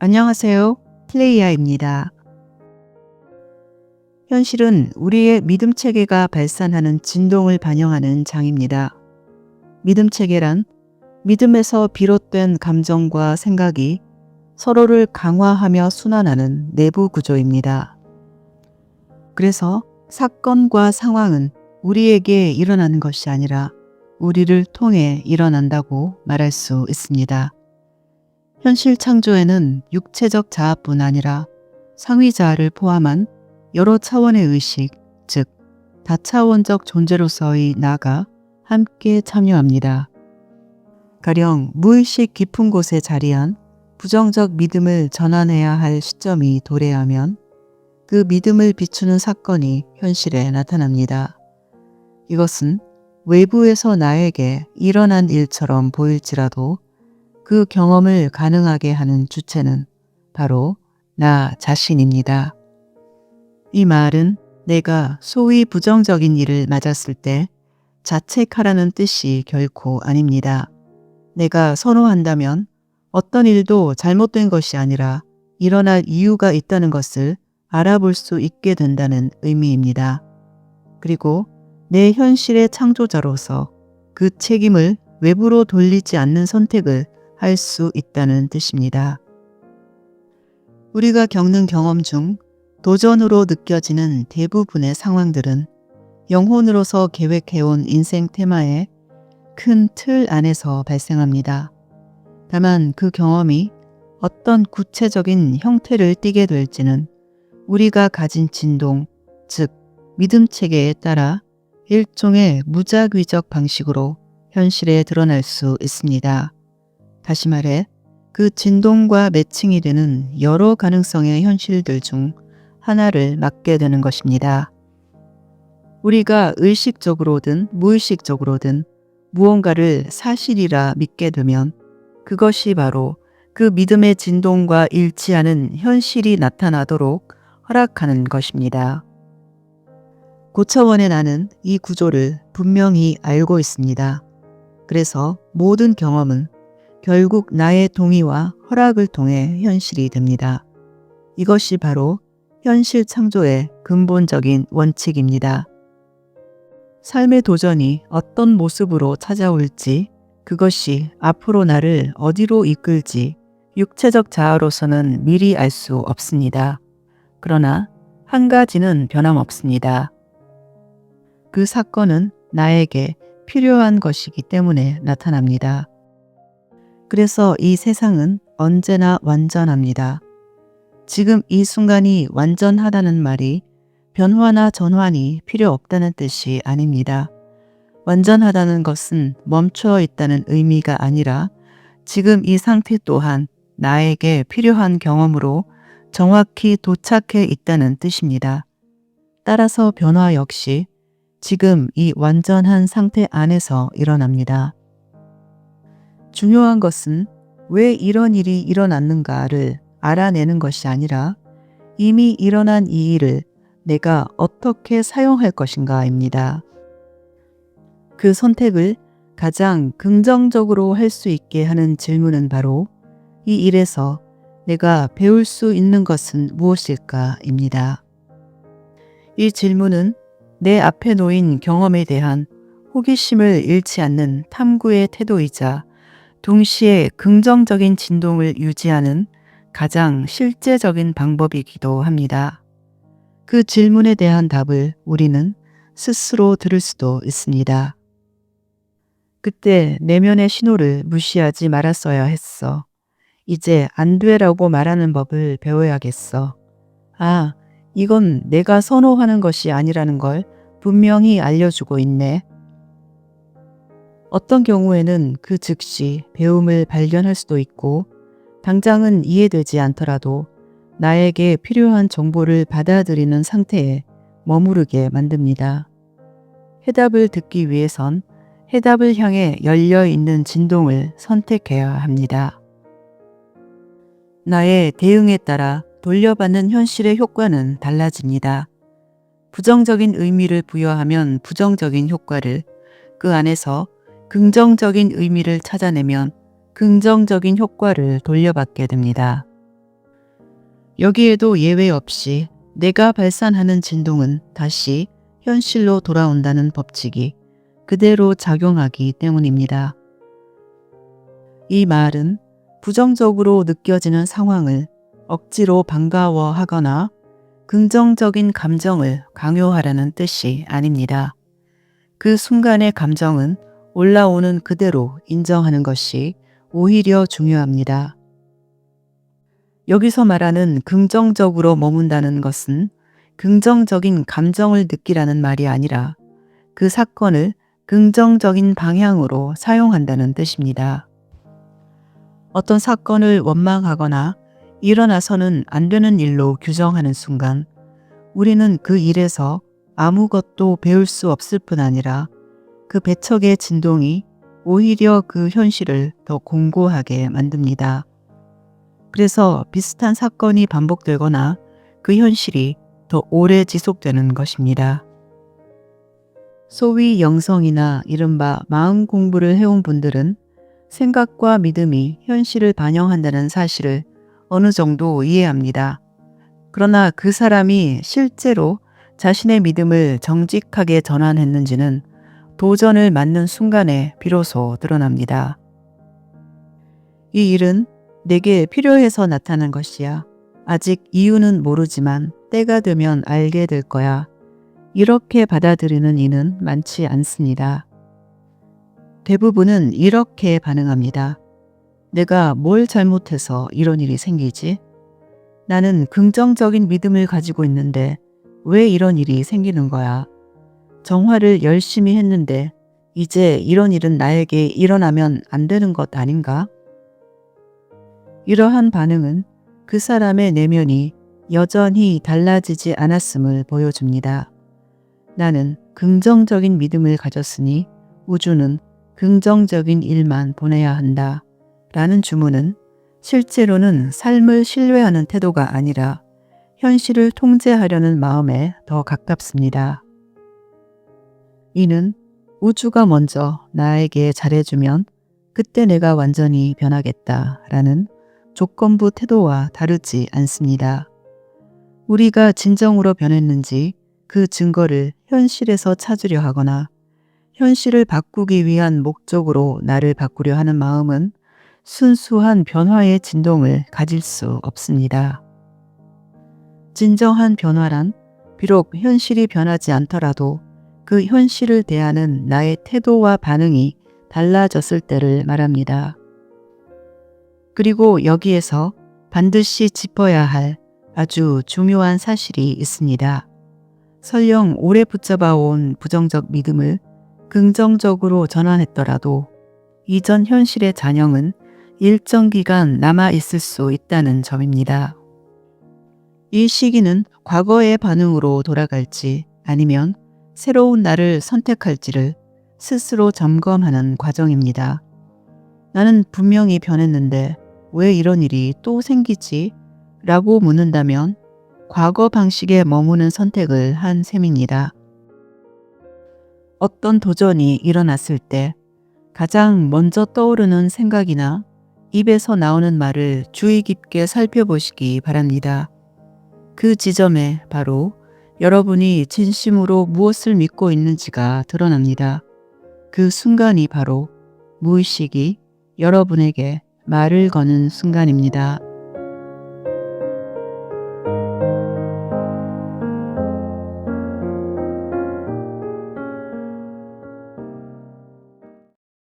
안녕하세요. 플레이야입니다. 현실은 우리의 믿음 체계가 발산하는 진동을 반영하는 장입니다. 믿음 체계란 믿음에서 비롯된 감정과 생각이 서로를 강화하며 순환하는 내부 구조입니다. 그래서 사건과 상황은 우리에게 일어나는 것이 아니라 우리를 통해 일어난다고 말할 수 있습니다. 현실 창조에는 육체적 자아뿐 아니라 상위 자아를 포함한 여러 차원의 의식, 즉 다차원적 존재로서의 나가 함께 참여합니다. 가령 무의식 깊은 곳에 자리한 부정적 믿음을 전환해야 할 시점이 도래하면 그 믿음을 비추는 사건이 현실에 나타납니다. 이것은 외부에서 나에게 일어난 일처럼 보일지라도 그 경험을 가능하게 하는 주체는 바로 나 자신입니다. 이 말은 내가 소위 부정적인 일을 맞았을 때 자책하라는 뜻이 결코 아닙니다. 내가 선호한다면 어떤 일도 잘못된 것이 아니라 일어날 이유가 있다는 것을 알아볼 수 있게 된다는 의미입니다. 그리고 내 현실의 창조자로서 그 책임을 외부로 돌리지 않는 선택을 할 수 있다는 뜻입니다. 우리가 겪는 경험 중 도전으로 느껴지는 대부분의 상황들은 영혼으로서 계획해온 인생 테마의 큰 틀 안에서 발생합니다. 다만 그 경험이 어떤 구체적인 형태를 띠게 될지는 우리가 가진 진동, 즉 믿음 체계에 따라 일종의 무작위적 방식으로 현실에 드러날 수 있습니다. 다시 말해 그 진동과 매칭이 되는 여러 가능성의 현실들 중 하나를 맡게 되는 것입니다. 우리가 의식적으로든 무의식적으로든 무언가를 사실이라 믿게 되면 그것이 바로 그 믿음의 진동과 일치하는 현실이 나타나도록 허락하는 것입니다. 고차원의 나는 이 구조를 분명히 알고 있습니다. 그래서 모든 경험은 결국 나의 동의와 허락을 통해 현실이 됩니다. 이것이 바로 현실 창조의 근본적인 원칙입니다. 삶의 도전이 어떤 모습으로 찾아올지, 그것이 앞으로 나를 어디로 이끌지 육체적 자아로서는 미리 알 수 없습니다. 그러나 한 가지는 변함없습니다. 그 사건은 나에게 필요한 것이기 때문에 나타납니다. 그래서 이 세상은 언제나 완전합니다. 지금 이 순간이 완전하다는 말이 변화나 전환이 필요 없다는 뜻이 아닙니다. 완전하다는 것은 멈춰 있다는 의미가 아니라 지금 이 상태 또한 나에게 필요한 경험으로 정확히 도착해 있다는 뜻입니다. 따라서 변화 역시 지금 이 완전한 상태 안에서 일어납니다. 중요한 것은 왜 이런 일이 일어났는가를 알아내는 것이 아니라 이미 일어난 이 일을 내가 어떻게 사용할 것인가입니다. 그 선택을 가장 긍정적으로 할 수 있게 하는 질문은 바로 이 일에서 내가 배울 수 있는 것은 무엇일까입니다. 이 질문은 내 앞에 놓인 경험에 대한 호기심을 잃지 않는 탐구의 태도이자 동시에 긍정적인 진동을 유지하는 가장 실제적인 방법이기도 합니다. 그 질문에 대한 답을 우리는 스스로 들을 수도 있습니다. 그때 내면의 신호를 무시하지 말았어야 했어. 이제 안 되라고 말하는 법을 배워야겠어. 아, 이건 내가 선호하는 것이 아니라는 걸 분명히 알려주고 있네. 어떤 경우에는 그 즉시 배움을 발견할 수도 있고 당장은 이해되지 않더라도 나에게 필요한 정보를 받아들이는 상태에 머무르게 만듭니다. 해답을 듣기 위해선 해답을 향해 열려있는 진동을 선택해야 합니다. 나의 대응에 따라 돌려받는 현실의 효과는 달라집니다. 부정적인 의미를 부여하면 부정적인 효과를, 그 안에서 긍정적인 의미를 찾아내면 긍정적인 효과를 돌려받게 됩니다. 여기에도 예외 없이 내가 발산하는 진동은 다시 현실로 돌아온다는 법칙이 그대로 작용하기 때문입니다. 이 말은 부정적으로 느껴지는 상황을 억지로 반가워하거나 긍정적인 감정을 강요하라는 뜻이 아닙니다. 그 순간의 감정은 올라오는 그대로 인정하는 것이 오히려 중요합니다. 여기서 말하는 긍정적으로 머문다는 것은 긍정적인 감정을 느끼라는 말이 아니라 그 사건을 긍정적인 방향으로 사용한다는 뜻입니다. 어떤 사건을 원망하거나 일어나서는 안 되는 일로 규정하는 순간 우리는 그 일에서 아무것도 배울 수 없을 뿐 아니라 그 배척의 진동이 오히려 그 현실을 더 공고하게 만듭니다. 그래서 비슷한 사건이 반복되거나 그 현실이 더 오래 지속되는 것입니다. 소위 영성이나 이른바 마음 공부를 해온 분들은 생각과 믿음이 현실을 반영한다는 사실을 어느 정도 이해합니다. 그러나 그 사람이 실제로 자신의 믿음을 정직하게 전환했는지는 도전을 맞는 순간에 비로소 드러납니다. 이 일은 내게 필요해서 나타난 것이야. 아직 이유는 모르지만 때가 되면 알게 될 거야. 이렇게 받아들이는 이는 많지 않습니다. 대부분은 이렇게 반응합니다. 내가 뭘 잘못해서 이런 일이 생기지? 나는 긍정적인 믿음을 가지고 있는데 왜 이런 일이 생기는 거야? 정화를 열심히 했는데 이제 이런 일은 나에게 일어나면 안 되는 것 아닌가? 이러한 반응은 그 사람의 내면이 여전히 달라지지 않았음을 보여줍니다. 나는 긍정적인 믿음을 가졌으니 우주는 긍정적인 일만 보내야 한다. 라는 주문은 실제로는 삶을 신뢰하는 태도가 아니라 현실을 통제하려는 마음에 더 가깝습니다. 이는 우주가 먼저 나에게 잘해주면 그때 내가 완전히 변하겠다라는 조건부 태도와 다르지 않습니다. 우리가 진정으로 변했는지 그 증거를 현실에서 찾으려 하거나 현실을 바꾸기 위한 목적으로 나를 바꾸려 하는 마음은 순수한 변화의 진동을 가질 수 없습니다. 진정한 변화란 비록 현실이 변하지 않더라도 그 현실을 대하는 나의 태도와 반응이 달라졌을 때를 말합니다. 그리고 여기에서 반드시 짚어야 할 아주 중요한 사실이 있습니다. 설령 오래 붙잡아온 부정적 믿음을 긍정적으로 전환했더라도 이전 현실의 잔영은 일정 기간 남아 있을 수 있다는 점입니다. 이 시기는 과거의 반응으로 돌아갈지 아니면 새로운 나를 선택할지를 스스로 점검하는 과정입니다. 나는 분명히 변했는데 왜 이런 일이 또 생기지? 라고 묻는다면 과거 방식에 머무는 선택을 한 셈입니다. 어떤 도전이 일어났을 때 가장 먼저 떠오르는 생각이나 입에서 나오는 말을 주의 깊게 살펴보시기 바랍니다. 그 지점에 바로 여러분이 진심으로 무엇을 믿고 있는지가 드러납니다. 그 순간이 바로 무의식이 여러분에게 말을 거는 순간입니다.